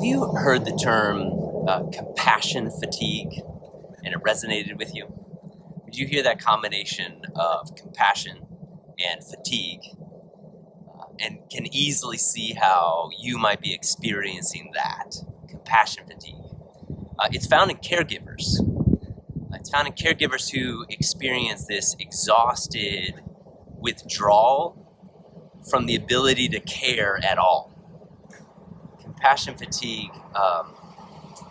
Have you heard the term compassion fatigue and it resonated with you? Did you hear that combination of compassion and fatigue and can easily see how you might be experiencing that compassion fatigue? It's found in caregivers. It's found in caregivers who experience this exhausted withdrawal from the ability to care at all. Compassion fatigue,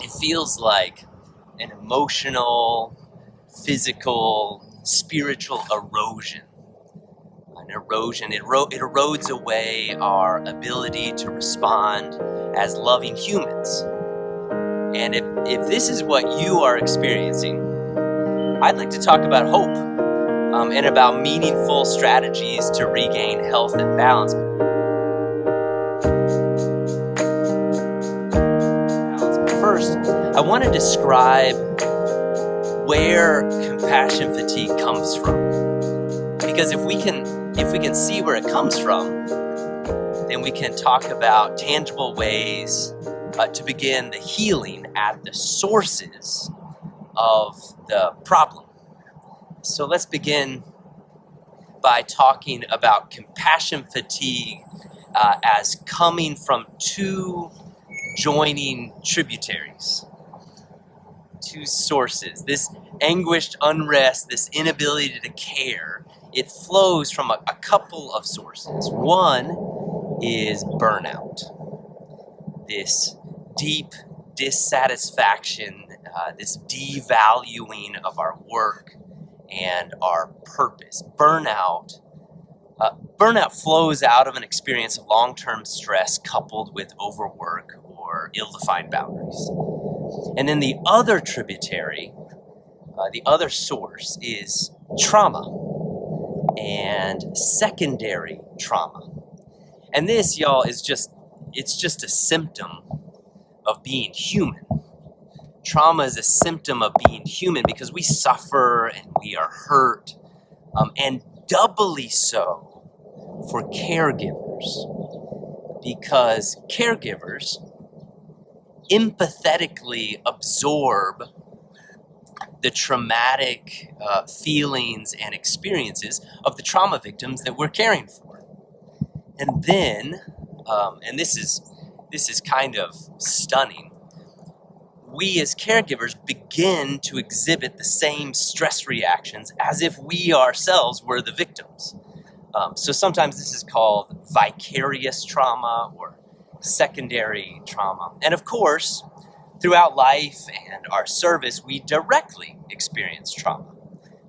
it feels like an emotional, physical, spiritual erosion. An erosion, it erodes away our ability to respond as loving humans. And if this is what you are experiencing, I'd like to talk about hope and about meaningful strategies to regain health and balance. First, I want to describe where compassion fatigue comes from. Because if we can see where it comes from, then we can talk about tangible ways to begin the healing at the sources of the problem. So let's begin by talking about compassion fatigue as coming from two joining tributaries, two sources. This anguished unrest, this inability to care, it flows from a couple of sources. One is burnout, this deep dissatisfaction, this devaluing of our work and our purpose. Burnout flows out of an experience of long-term stress coupled with overwork or ill-defined boundaries. And then the other tributary, the other source is trauma and secondary trauma. And this, y'all, it's just a symptom of being human. Trauma is a symptom of being human because we suffer and we are hurt, and doubly so for caregivers, because caregivers empathetically absorb the traumatic feelings and experiences of the trauma victims that we're caring for. And then, and this is kind of stunning, we as caregivers begin to exhibit the same stress reactions as if we ourselves were the victims. So sometimes this is called vicarious trauma or secondary trauma. And of course, throughout life and our service, we directly experience trauma.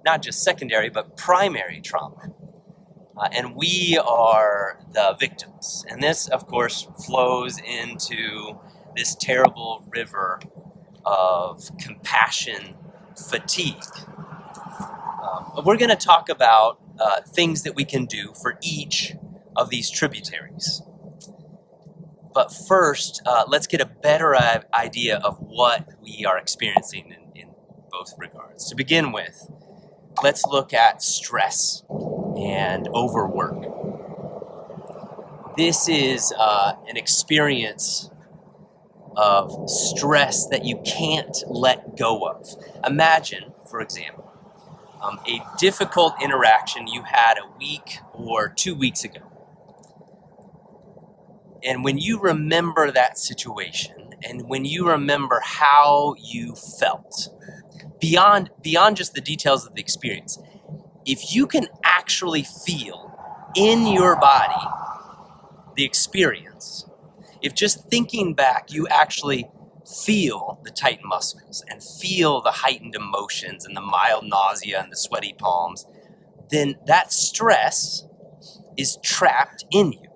Not just secondary, but primary trauma. And we are the victims. And this, of course, flows into this terrible river of compassion fatigue. We're going to talk about things that we can do for each of these tributaries. But first, let's get a better idea of what we are experiencing in both regards. To begin with, let's look at stress and overwork. This is an experience of stress that you can't let go of. Imagine, for example, a difficult interaction you had a week or 2 weeks ago. And when you remember that situation, and when you remember how you felt, beyond just the details of the experience, if you can actually feel in your body the experience, if just thinking back, you actually feel the tight muscles and feel the heightened emotions and the mild nausea and the sweaty palms, then that stress is trapped in you.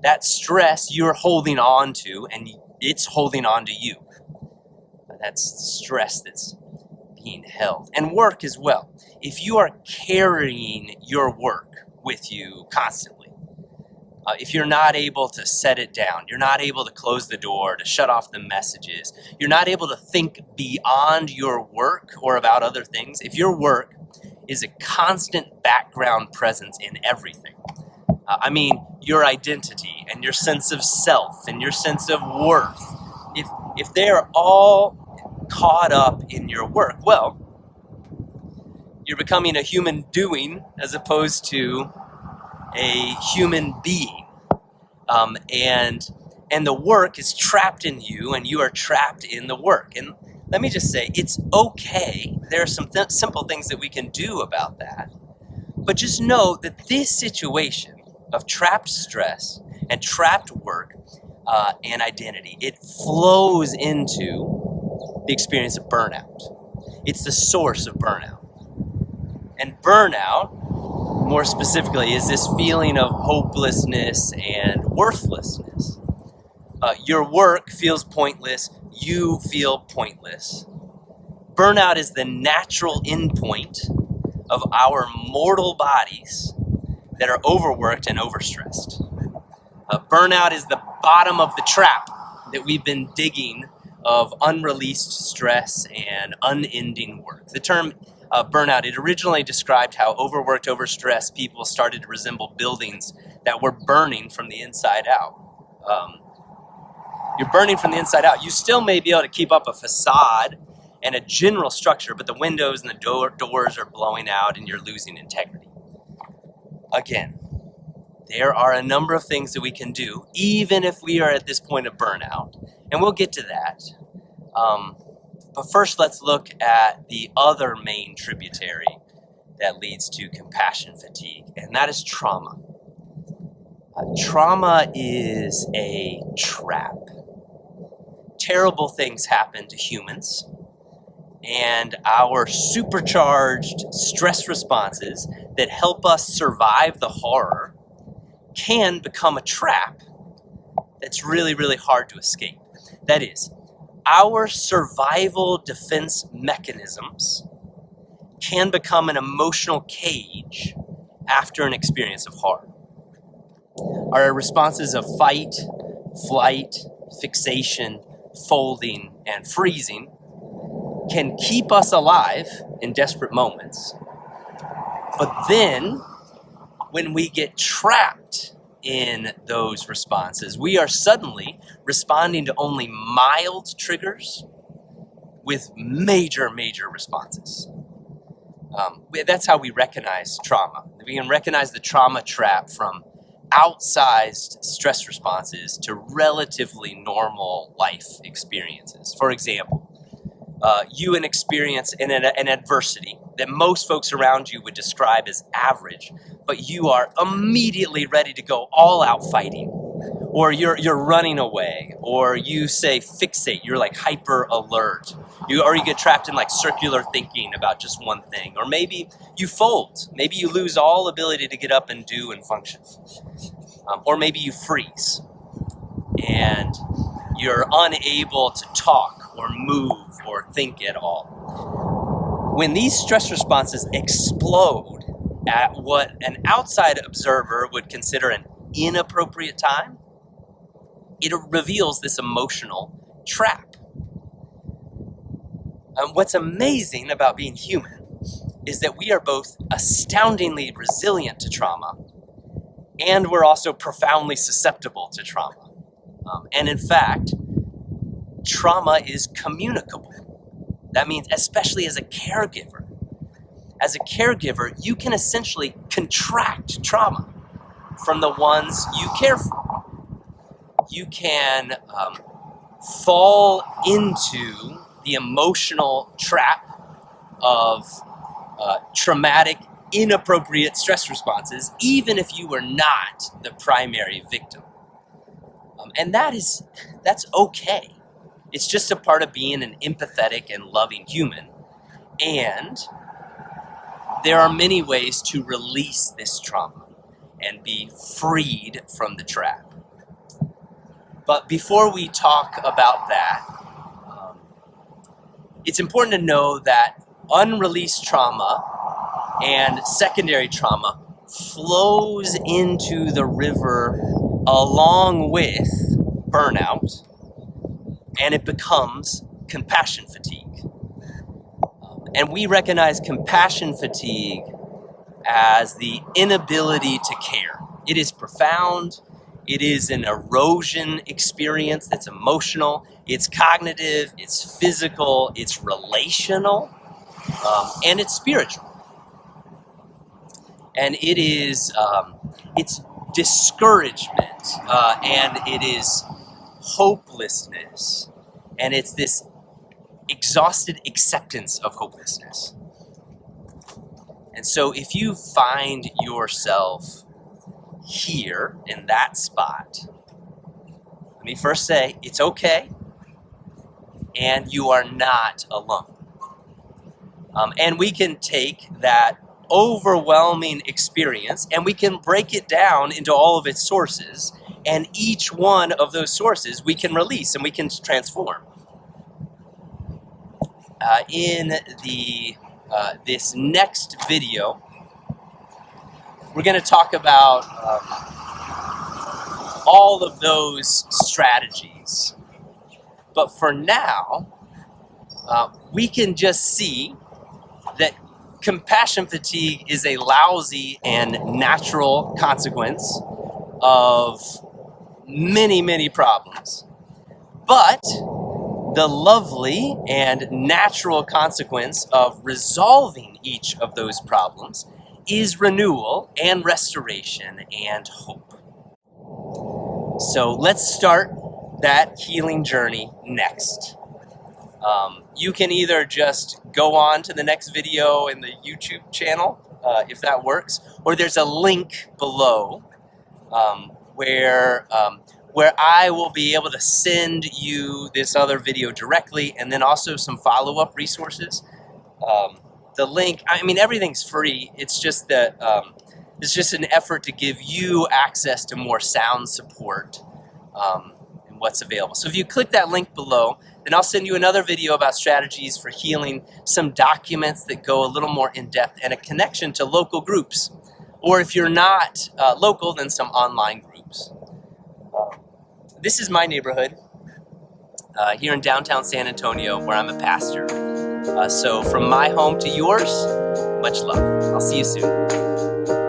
That stress you're holding on to, and it's holding on to you. That's stress that's being held. And work as well. If you are carrying your work with you constantly, if you're not able to set it down, you're not able to close the door, to shut off the messages, you're not able to think beyond your work or about other things, if your work is a constant background presence in everything, your identity and your sense of self and your sense of worth if they're all caught up in your work, well, you're becoming a human doing as opposed to a human being. And the work is trapped in you, and you are trapped in the work. And let me just say, it's okay. There are some simple things that we can do about that. But just know that this situation of trapped stress and trapped work and identity, it flows into the experience of burnout. It's the source of burnout. And burnout, more specifically, is this feeling of hopelessness and worthlessness. Your work feels pointless. You feel pointless. Burnout is the natural endpoint of our mortal bodies that are overworked and overstressed. Burnout is the bottom of the trap that we've been digging of unreleased stress and unending work. The term burnout, it originally described how overworked, overstressed people started to resemble buildings that were burning from the inside out. You're burning from the inside out. You still may be able to keep up a facade and a general structure, but the windows and the doors are blowing out and you're losing integrity. Again, there are a number of things that we can do, even if we are at this point of burnout, and we'll get to that. But first, let's look at the other main tributary that leads to compassion fatigue, and that is trauma. Trauma is a trap. Terrible things happen to humans, and our supercharged stress responses that help us survive the horror can become a trap that's really, really hard to escape. That is, our survival defense mechanisms can become an emotional cage after an experience of horror. Our responses of fight, flight, fixation, folding, and freezing can keep us alive in desperate moments. But then, when we get trapped in those responses, we are suddenly responding to only mild triggers with major, major responses. That's how we recognize trauma. We can recognize the trauma trap from outsized stress responses to relatively normal life experiences. For example, you experience an adversity that most folks around you would describe as average, but you are immediately ready to go all out fighting, or you're running away, or you say fixate, you're like hyper alert, or you get trapped in like circular thinking about just one thing, or maybe you fold, maybe you lose all ability to get up and do and function, or maybe you freeze and you're unable to talk or move or think at all. When these stress responses explode at what an outside observer would consider an inappropriate time, it reveals this emotional trap. What's amazing about being human is that we are both astoundingly resilient to trauma, and we're also profoundly susceptible to trauma. And in fact, trauma is communicable. That means, especially as a caregiver, you can essentially contract trauma from the ones you care for. You can fall into the emotional trap of traumatic, inappropriate stress responses, even if you were not the primary victim. And that's okay. It's just a part of being an empathetic and loving human. And there are many ways to release this trauma and be freed from the trap. But before we talk about that, it's important to know that unreleased trauma and secondary trauma flows into the river along with burnout, and it becomes compassion fatigue. And we recognize compassion fatigue as the inability to care. It is profound, It is an erosion experience that's emotional, it's cognitive, it's physical, it's relational, and it's spiritual. And it is, it's discouragement, and it is hopelessness, and it's this exhausted acceptance of hopelessness. And so if you find yourself here in that spot, let me first say it's okay, and you are not alone. And we can take that overwhelming experience and we can break it down into all of its sources, and each one of those sources we can release and we can transform. In this next video, we're going to talk about all of those strategies. But for now, we can just see that compassion fatigue is a lousy and natural consequence of many, many problems. But the lovely and natural consequence of resolving each of those problems is renewal and restoration and hope. So let's start that healing journey next. You can either just go on to the next video in the YouTube channel, if that works, or there's a link below where I will be able to send you this other video directly, and then also some follow-up resources. The link, I mean, everything's free. It's just that it's just an effort to give you access to more sound support and what's available. So if you click that link below, then I'll send you another video about strategies for healing, some documents that go a little more in depth, and a connection to local groups. Or if you're not local, then some online groups. This is my neighborhood here in downtown San Antonio, where I'm a pastor. So from my home to yours, much love. I'll see you soon.